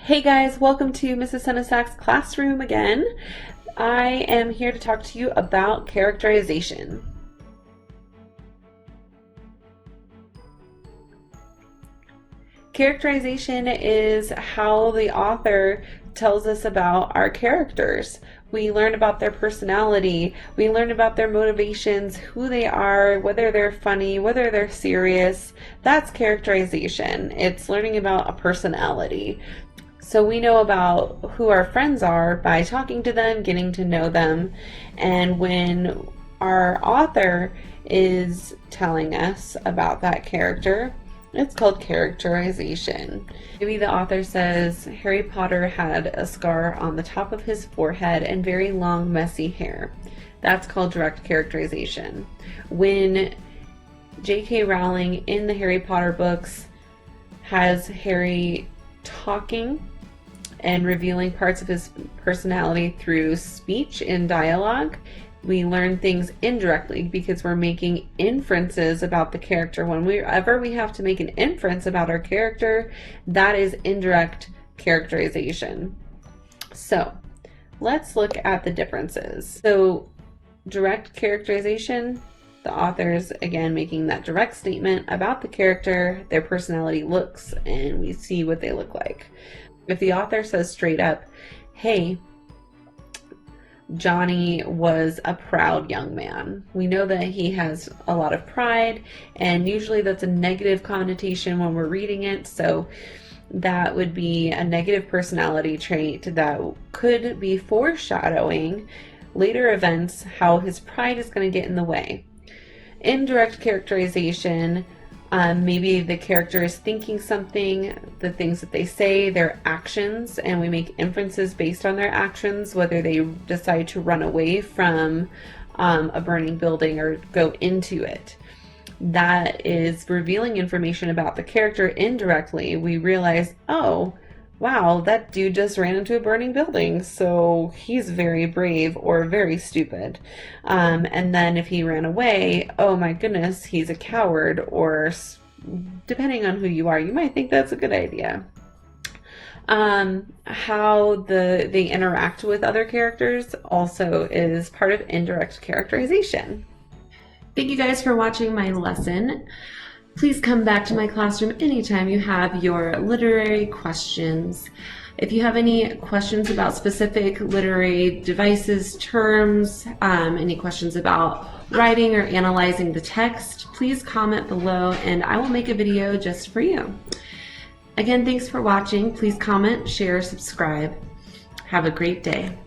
Hey guys, welcome to Mrs. Senesac's classroom again. I am here to talk to you about characterization. Characterization is how the author tells us about our characters. We learn about their personality, we learn about their motivations, who they are, whether they're funny, whether they're serious. That's characterization. It's learning about a personality. So we know about who our friends are by talking to them, getting to know them, and when our author is telling us about that character, it's called characterization. Maybe the author says Harry Potter had a scar on the top of his forehead and very long, messy hair. That's called direct characterization. When J.K. Rowling in the Harry Potter books has Harry talking and revealing parts of his personality through speech and dialogue, we learn things indirectly because we're making inferences about the character. Whenever we have to make an inference about our character, that is indirect characterization. So let's look at the differences. So direct characterization, the author's again making that direct statement about the character, their personality, looks, and we see what they look like. If the author says straight up, hey, Johnny was a proud young man, we know that he has a lot of pride, and usually that's a negative connotation when we're reading it, so that would be a negative personality trait that could be foreshadowing later events, how his pride is going to get in the way. Indirect characterization, maybe the character is thinking something, the things that they say, their actions, and we make inferences based on their actions, whether they decide to run away from a burning building or go into it. That is revealing information about the character indirectly. We realize, oh, wow, that dude just ran into a burning building, so he's very brave or very stupid. And then if he ran away, oh my goodness, he's a coward, or depending on who you are, you might think that's a good idea. How they interact with other characters also is part of indirect characterization. Thank you guys for watching my lesson. Please come back to my classroom anytime you have your literary questions. If you have any questions about specific literary devices, terms, any questions about writing or analyzing the text, please comment below and I will make a video just for you. Again, thanks for watching. Please comment, share, subscribe. Have a great day.